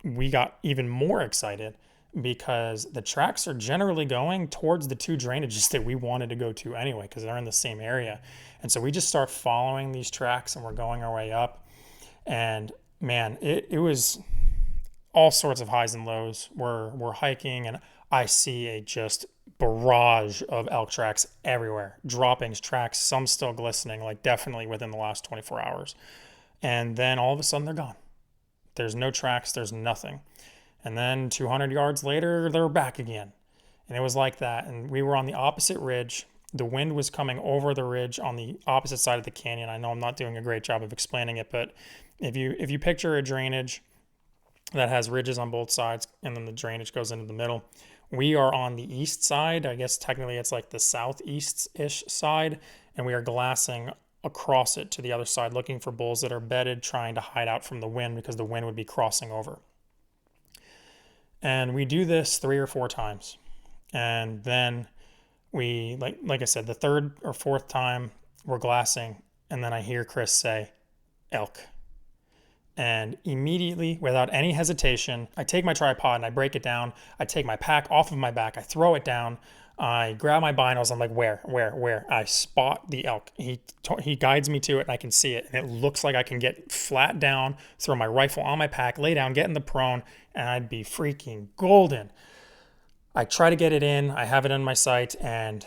we got even more excited because the tracks are generally going towards the 2 drainages that we wanted to go to anyway, because they're in the same area. And so we just start following these tracks and we're going our way up. And man, it was all sorts of highs and lows. We're hiking and I see a just barrage of elk tracks everywhere, droppings, tracks, some still glistening, like definitely within the last 24 hours. And then all of a sudden they're gone. There's no tracks, there's nothing. And then 200 yards later, they're back again. And it was like that. And we were on the opposite ridge. The wind was coming over the ridge on the opposite side of the canyon. I know I'm not doing a great job of explaining it, but if you picture a drainage that has ridges on both sides and then the drainage goes into the middle, we are on the east side. I guess technically it's like the southeast-ish side, and we are glassing across it to the other side, looking for bulls that are bedded, trying to hide out from the wind because the wind would be crossing over. And we do this 3 or 4 times. And then we, like I said, the 3rd or 4th time we're glassing, And then I hear Chris say, elk. And immediately, without any hesitation, I take my tripod and I break it down. I take my pack off of my back. I throw it down. I grab my binos. I'm like, where? I spot the elk. He guides me to it and I can see it. And it looks like I can get flat down, throw my rifle on my pack, lay down, get in the prone, and I'd be freaking golden. I try to get it in. I have it in my sight and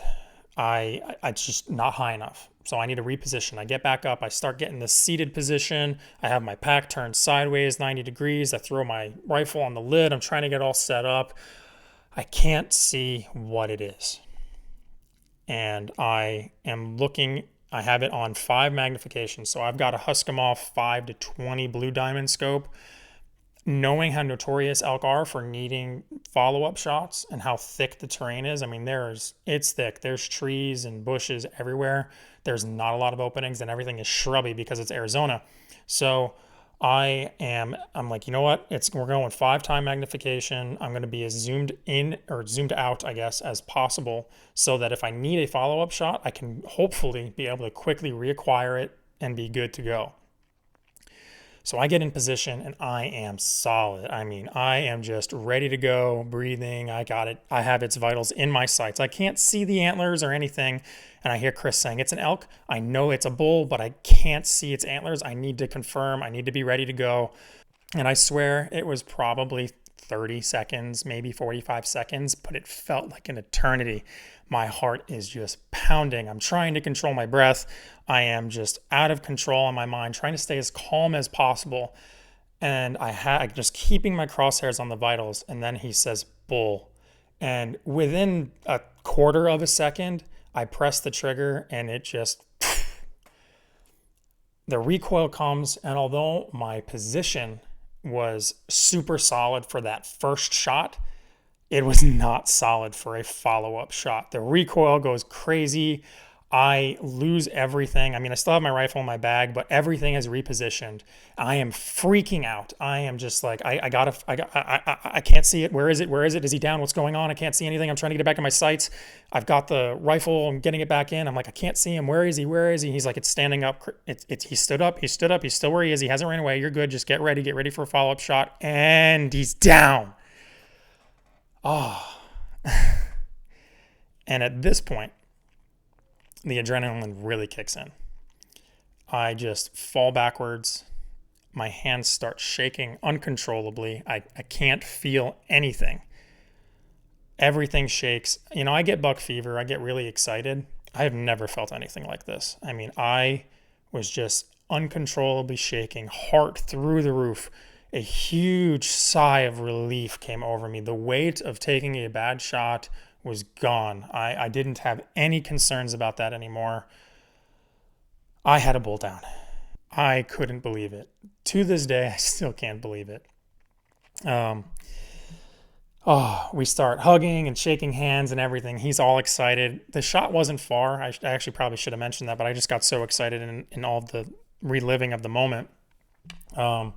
it's just not high enough. So I need to reposition. I get back up. I start getting the seated position. I have my pack turned sideways, 90 degrees. I throw my rifle on the lid. I'm trying to get all set up. I can't see what it is. And I am looking, I have it on 5 magnification. So I've got a Husqvarna 5 to 20 blue diamond scope. Knowing how notorious elk are for needing follow-up shots and how thick the terrain is, I mean, it's thick. There's trees and bushes everywhere. There's not a lot of openings and everything is shrubby because it's Arizona. So I'm like, you know what? We're going 5-time magnification. I'm going to be as zoomed in or zoomed out, I guess, as possible so that if I need a follow-up shot, I can hopefully be able to quickly reacquire it and be good to go. So I get in position and I am solid. I mean, I am just ready to go, breathing. I got it. I have its vitals in my sights. I can't see the antlers or anything. And I hear Chris saying, it's an elk. I know it's a bull, but I can't see its antlers. I need to confirm. I need to be ready to go. And I swear it was probably 30 seconds, maybe 45 seconds, but it felt like an eternity. My heart is just pounding. I'm trying to control my breath. I am just out of control in my mind, trying to stay as calm as possible. And I'm just keeping my crosshairs on the vitals. And then he says, bull. And within a quarter of a second, I press the trigger and it just, the recoil comes. And although my position was super solid for that first shot, it was not solid for a follow-up shot. The recoil goes crazy. I lose everything. I mean, I still have my rifle in my bag, but everything is repositioned. I am freaking out. I am just like, I can't see it. Where is it? Is he down? What's going on? I can't see anything. I'm trying to get it back in my sights. I've got the rifle. I'm getting it back in. I'm like, I can't see him. Where is he? He's like, it's standing up. He stood up. He's still where he is. He hasn't ran away. You're good. Just get ready for a follow-up shot. And he's down. Oh. And at this point, the adrenaline really kicks in. I just fall backwards. My hands start shaking uncontrollably. I can't feel anything. Everything shakes. You know, I get buck fever. I get really excited. I have never felt anything like this. I mean, I was just uncontrollably shaking, heart through the roof. A huge sigh of relief came over me. The weight of taking a bad shot was gone. I didn't have any concerns about that anymore. I had a bull down. I couldn't believe it. To this day, I still can't believe it. We start hugging and shaking hands and everything. He's all excited. The shot wasn't far. I actually probably should have mentioned that, but I just got so excited in all of the reliving of the moment. It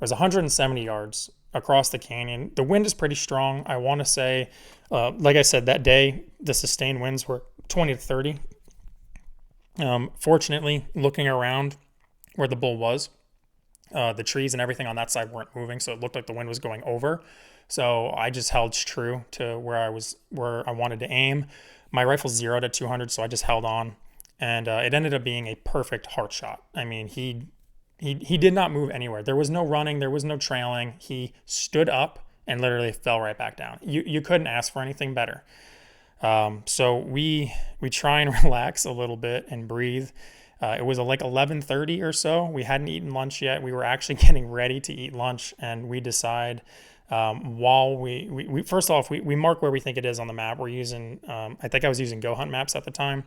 was 170 yards across the canyon. The wind is pretty strong. I want to say, like I said, that day, the sustained winds were 20 to 30. Fortunately, looking around where the bull was, the trees and everything on that side weren't moving, so it looked like the wind was going over. So I just held true to where I wanted to aim. My rifle's zeroed at 200, so I just held on, and it ended up being a perfect heart shot. I mean, he did not move anywhere. There was no running. There was no trailing. He stood up and literally fell right back down. You couldn't ask for anything better. So we try and relax a little bit and breathe. It was like 11:30 or so. We hadn't eaten lunch yet. We were actually getting ready to eat lunch, and we decide while we first off, we mark where we think it is on the map. We're using, I think I was using EndurHunt maps at the time.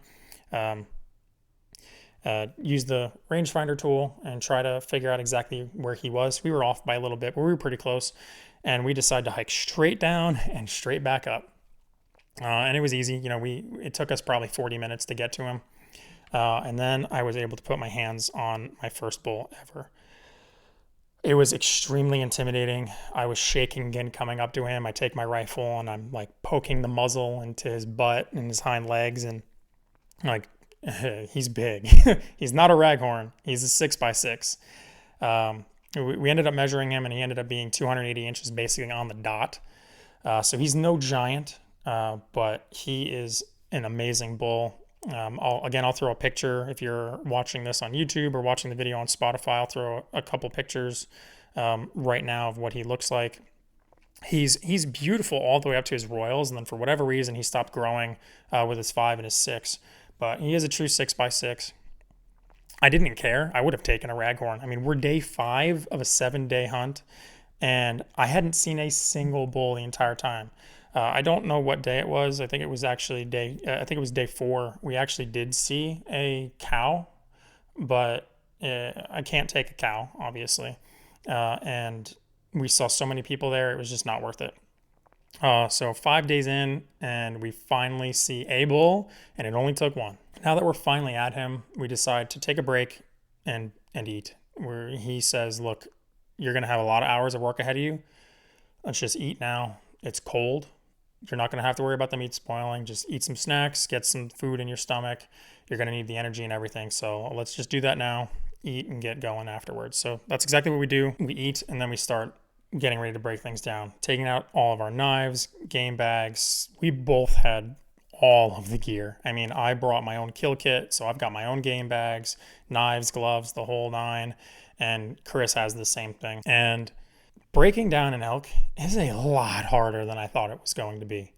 Use the rangefinder tool and try to figure out exactly where he was. We were off by a little bit, but we were pretty close. And we decided to hike straight down and straight back up. And it was easy. You know, it took us probably 40 minutes to get to him. And then I was able to put my hands on my first bull ever. It was extremely intimidating. I was shaking again coming up to him. I take my rifle and I'm like poking the muzzle into his butt and his hind legs and like he's big. He's not a raghorn. He's a 6x6. We ended up measuring him, and he ended up being 280 inches basically on the dot. So he's no giant, but he is an amazing bull. I'll throw a picture if you're watching this on YouTube or watching the video on Spotify. I'll throw a couple pictures right now of what he looks like. He's beautiful all the way up to his royals, and then for whatever reason he stopped growing with his 5 and his 6. But he is a true 6x6. I didn't care. I would have taken a raghorn. I mean, we're day 5 of a 7-day hunt, and I hadn't seen a single bull the entire time. I don't know what day it was. I think it was actually day 4. We actually did see a cow, but I can't take a cow, obviously. And we saw so many people there, it was just not worth it. So 5 days in, and we finally see a bull, and it only took one. Now that we're finally at him, we decide to take a break and eat. Where he says, look, you're going to have a lot of hours of work ahead of you. Let's just eat now. It's cold. You're not going to have to worry about the meat spoiling. Just eat some snacks, get some food in your stomach. You're going to need the energy and everything. So let's just do that now, eat, and get going afterwards. So that's exactly what we do. We eat, and then we start getting ready to break things down, taking out all of our knives, game bags. We both had all of the gear. I mean, I brought my own kill kit, so I've got my own game bags, knives, gloves, the whole nine, and Chris has the same thing. And breaking down an elk is a lot harder than I thought it was going to be.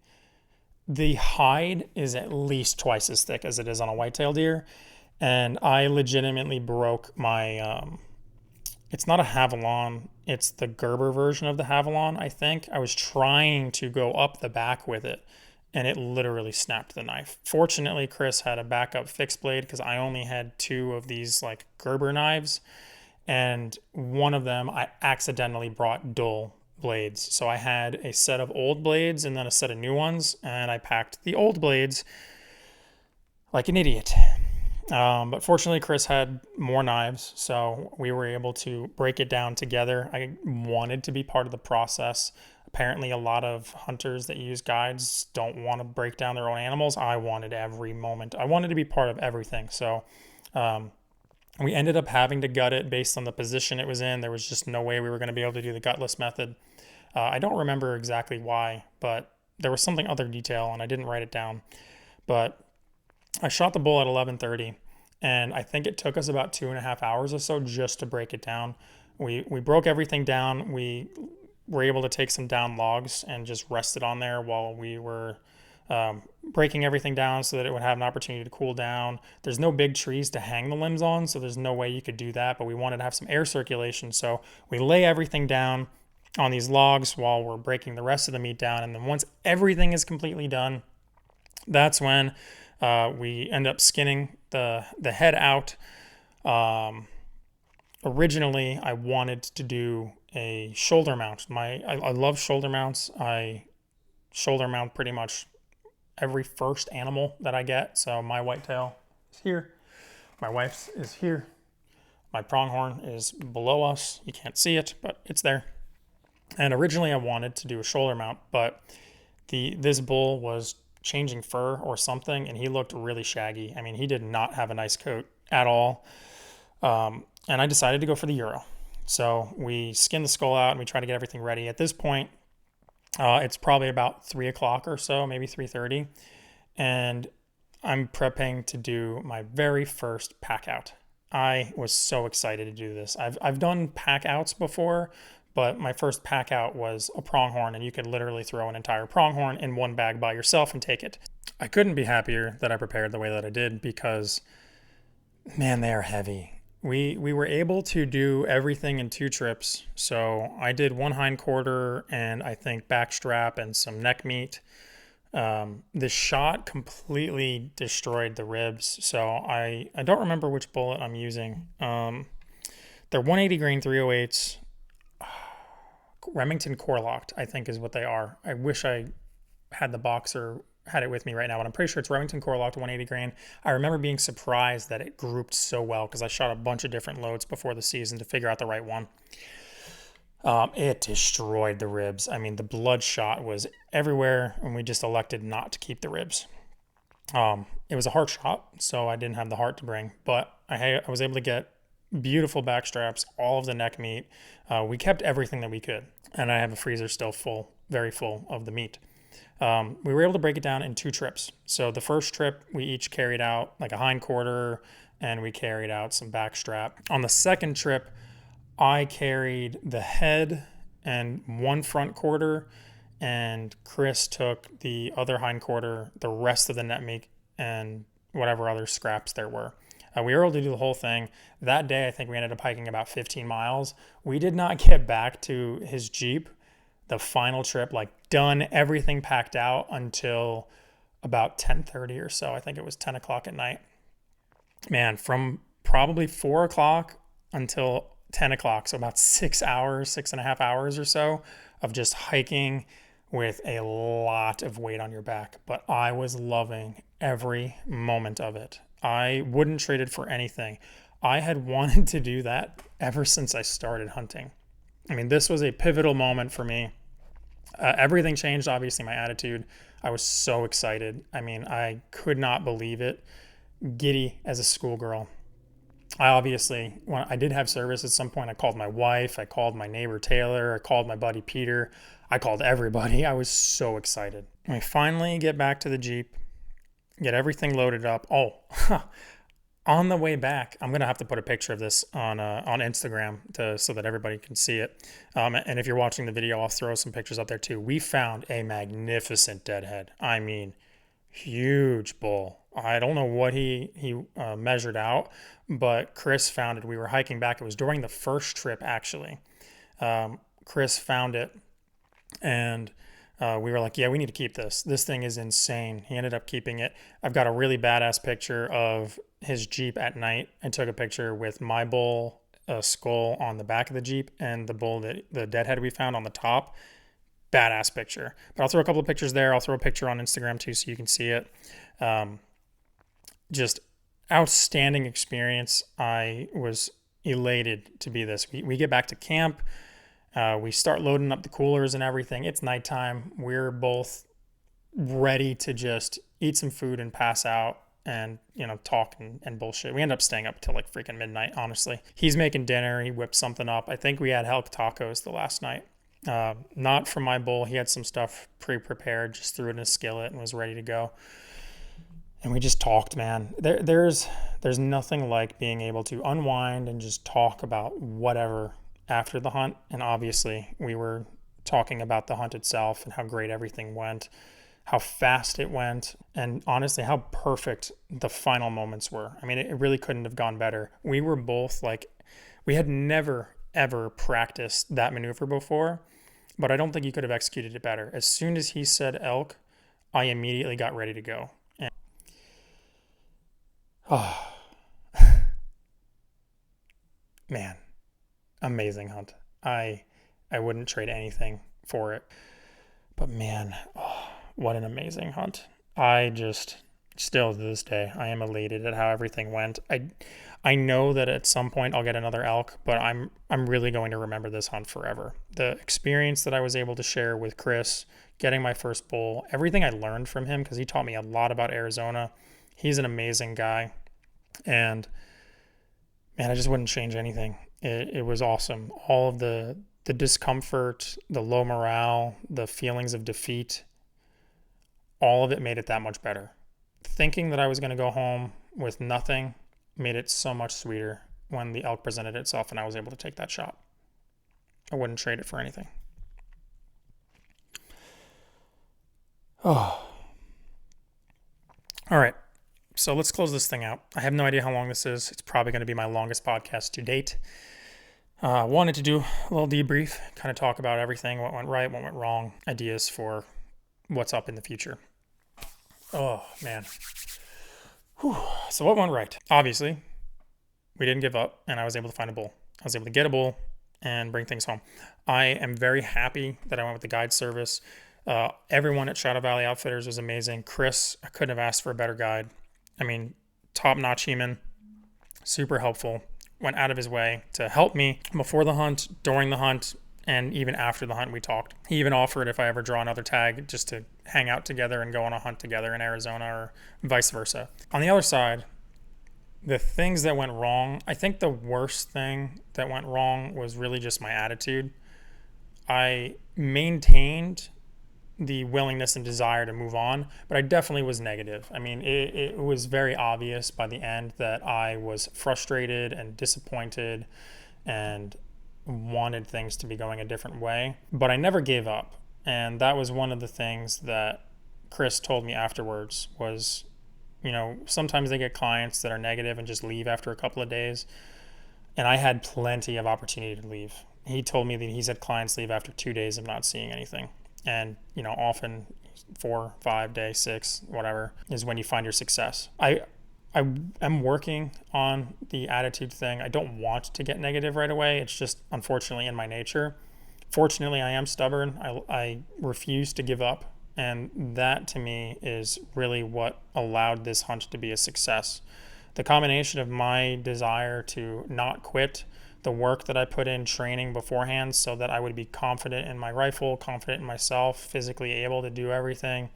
The hide is at least twice as thick as it is on a whitetail deer, and I legitimately broke my it's not a Havalon, it's the Gerber version of the Havalon, I think. I was trying to go up the back with it, and it literally snapped the knife. Fortunately, Chris had a backup fixed blade because I only had 2 of these like Gerber knives, and one of them I accidentally brought dull blades. So I had a set of old blades and then a set of new ones, and I packed the old blades like an idiot. But fortunately, Chris had more knives, so we were able to break it down together. I wanted to be part of the process. Apparently, a lot of hunters that use guides don't want to break down their own animals. I wanted every moment. I wanted to be part of everything. So we ended up having to gut it based on the position it was in. There was just no way we were going to be able to do the gutless method. I don't remember exactly why, but there was something other detail, and I didn't write it down. But I shot the bull at 11:30, and I think it took us about 2.5 hours or so just to break it down. We broke everything down. We were able to take some down logs and just rest it on there while we were breaking everything down so that it would have an opportunity to cool down. There's no big trees to hang the limbs on, so there's no way you could do that, but we wanted to have some air circulation. So we lay everything down on these logs while we're breaking the rest of the meat down, and then once everything is completely done, that's when we end up skinning the head out. Originally, I wanted to do a shoulder mount. I love shoulder mounts. I shoulder mount pretty much every first animal that I get. So my whitetail is here. My wife's is here. My pronghorn is below us. You can't see it, but it's there. And originally I wanted to do a shoulder mount, but this bull was changing fur or something, and he looked really shaggy. I mean, he did not have a nice coat at all. And I decided to go for the Euro. So we skinned the skull out and we tried to get everything ready. At this point, it's probably about 3 o'clock or so, maybe 3:30. And I'm prepping to do my very first pack out. I was so excited to do this. I've done pack outs before, but my first pack out was a pronghorn, and you could literally throw an entire pronghorn in one bag by yourself and take it. I couldn't be happier that I prepared the way that I did because, man, they are heavy. We were able to do everything in 2 trips. So I did 1 hindquarter and I think back strap and some neck meat. The shot completely destroyed the ribs. So I don't remember which bullet I'm using. They're 180 grain 308s. Remington core locked, I think is what they are. I wish I had the box or had it with me right now, but I'm pretty sure it's Remington core locked 180 grain. I remember being surprised that it grouped so well because I shot a bunch of different loads before the season to figure out the right one. It destroyed the ribs. I mean, the bloodshot was everywhere, and we just elected not to keep the ribs. It was a heart shot, so I didn't have the heart to bring, but I was able to get beautiful back straps, all of the neck meat. We kept everything that we could, and I have a freezer still full, very full of the meat. We were able to break it down in 2 trips. So the first trip, we each carried out like a hind quarter, and we carried out some back strap. On the second trip, I carried the head and 1 front quarter, and Chris took the other hind quarter, the rest of the net meat, and whatever other scraps there were. We were able to do the whole thing. That day, I think we ended up hiking about 15 miles. We did not get back to his Jeep, the final trip, like done, everything packed out, until about 10:30 or so. I think it was 10 o'clock at night. Man, from probably 4 o'clock until 10 o'clock, so about 6 hours, 6.5 hours or so of just hiking with a lot of weight on your back. But I was loving every moment of it. I wouldn't trade it for anything. I had wanted to do that ever since I started hunting. I mean, this was a pivotal moment for me. Everything changed, obviously, my attitude. I was so excited. I mean, I could not believe it. Giddy as a schoolgirl. When I did have service at some point, I called my wife, I called my neighbor Taylor, I called my buddy Peter, I called everybody. I was so excited. We finally get back to the Jeep, get everything loaded up. Oh, on the way back, I'm gonna have to put a picture of this on Instagram so that everybody can see it. And if you're watching the video, I'll throw some pictures up there too. We found a magnificent deadhead. I mean, huge bull. I don't know what he measured out, but Chris found it. We were hiking back. It was during the first trip, actually. Chris found it, and we were like, yeah, we need to keep this. This thing is insane. He ended up keeping it. I've got a really badass picture of his Jeep at night. I took a picture with my bull skull on the back of the Jeep and the deadhead we found on the top. Badass picture. But I'll throw a couple of pictures there. I'll throw a picture on Instagram too so you can see it. Just outstanding experience. I was elated to be this. We get back to camp. We start loading up the coolers and everything. It's nighttime. We're both ready to just eat some food and pass out and, talk and bullshit. We end up staying up till like freaking midnight, honestly. He's making dinner. He whipped something up. I think we had elk tacos the last night. Not from my bull. He had some stuff pre-prepared, just threw it in a skillet and was ready to go. And we just talked, man. There's nothing like being able to unwind and just talk about whatever after the hunt. And obviously we were talking about the hunt itself and how great everything went, how fast it went, and honestly how perfect the final moments were. I mean, it really couldn't have gone better. We were both like, we had never ever practiced that maneuver before, but I don't think he could have executed it better. As soon as he said elk, I immediately got ready to go. And oh, man, amazing hunt. I wouldn't trade anything for it. But man, what an amazing hunt. I just, still to this day, I am elated at how everything went. I know that at some point I'll get another elk, but I'm really going to remember this hunt forever. The experience that I was able to share with Chris, getting my first bull, everything I learned from him, because he taught me a lot about Arizona. He's an amazing guy. And man, I just wouldn't change anything. It was awesome. All of the discomfort, the low morale, the feelings of defeat, all of it made it that much better. Thinking that I was going to go home with nothing made it so much sweeter when the elk presented itself and I was able to take that shot. I wouldn't trade it for anything. Oh. All right. So let's close this thing out. I have no idea how long this is. It's probably going to be my longest podcast to date. Wanted to do a little debrief, kind of talk about everything, what went right, what went wrong, ideas for what's up in the future. Oh, man. Whew. So what went right? Obviously, we didn't give up, and I was able to find a bull. I was able to get a bull and bring things home. I am very happy that I went with the guide service. Everyone at Shadow Valley Outfitters was amazing. Chris, I couldn't have asked for a better guide. I mean, top-notch human, super helpful, went out of his way to help me before the hunt, during the hunt, And even after the hunt, we talked. He even offered if I ever draw another tag just to hang out together and go on a hunt together in Arizona or vice versa. On the other side, the things that went wrong, I think the worst thing that went wrong was really just my attitude. I maintained the willingness and desire to move on, but I definitely was negative. I mean, it was very obvious by the end that I was frustrated and disappointed and wanted things to be going a different way, but I never gave up. And that was one of the things that Chris told me afterwards was, sometimes they get clients that are negative and just leave after a couple of days. And I had plenty of opportunity to leave. He told me that he's had clients leave after 2 days of not seeing anything. And, often 4, 5 day, 6, whatever, is when you find your success. I am working on the attitude thing. I don't want to get negative right away. It's just unfortunately in my nature. Fortunately, I am stubborn. I refuse to give up. And that to me is really what allowed this hunt to be a success. The combination of my desire to not quit, the work that I put in training beforehand so that I would be confident in my rifle, confident in myself, physically able to do everything,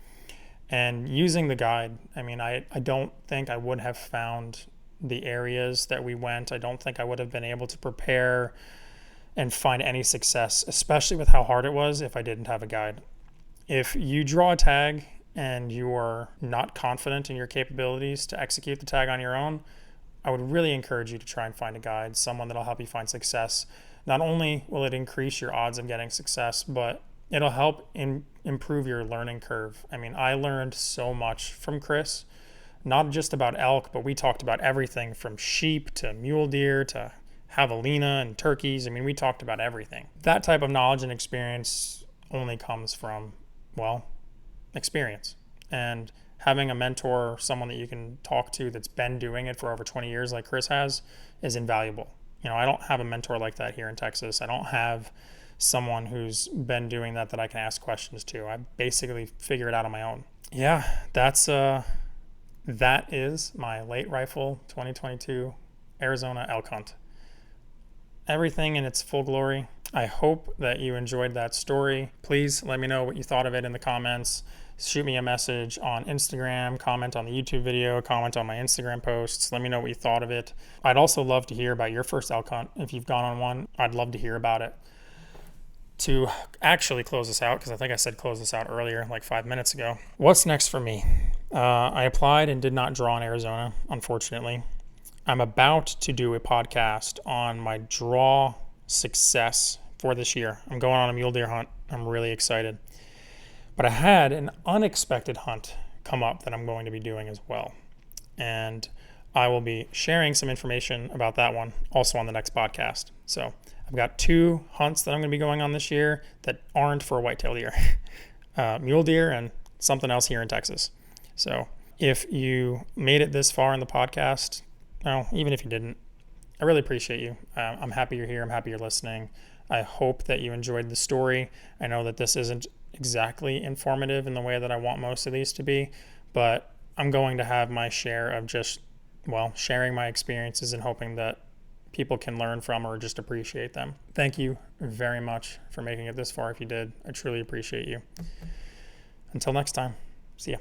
and using the guide. I mean, I don't think I would have found the areas that we went. I don't think I would have been able to prepare and find any success, especially with how hard it was, if I didn't have a guide. If you draw a tag and you are not confident in your capabilities to execute the tag on your own, I would really encourage you to try and find a guide, someone that'll help you find success. Not only will it increase your odds of getting success, but it'll help improve your learning curve. I mean, I learned so much from Chris, not just about elk, but we talked about everything from sheep to mule deer to javelina and turkeys. I mean, we talked about everything. That type of knowledge and experience only comes from, experience. And having a mentor, someone that you can talk to that's been doing it for over 20 years like Chris has, is invaluable. I don't have a mentor like that here in Texas. I don't have someone who's been doing that I can ask questions to. I basically figure it out on my own. Yeah, that is my late rifle 2022 Arizona elk hunt. Everything in its full glory. I hope that you enjoyed that story. Please let me know what you thought of it in the comments. Shoot me a message on Instagram, comment on the YouTube video, comment on my Instagram posts. Let me know what you thought of it. I'd also love to hear about your first elk hunt. If you've gone on one, I'd love to hear about it. To actually close this out, because I think I said close this out earlier, like 5 minutes ago. What's next for me? I applied and did not draw in Arizona, unfortunately. I'm about to do a podcast on my draw success for this year. I'm going on a mule deer hunt. I'm really excited. But I had an unexpected hunt come up that I'm going to be doing as well. And I will be sharing some information about that one also on the next podcast. So I've got 2 hunts that I'm going to be going on this year that aren't for whitetail deer, mule deer and something else here in Texas. So if you made it this far in the podcast, well, even if you didn't, I really appreciate you. I'm happy you're here. I'm happy you're listening. I hope that you enjoyed the story. I know that this isn't exactly informative in the way that I want most of these to be, but I'm going to have my share of just, sharing my experiences and hoping that people can learn from or just appreciate them. Thank you very much for making it this far. If you did, I truly appreciate you. Until next time, see ya.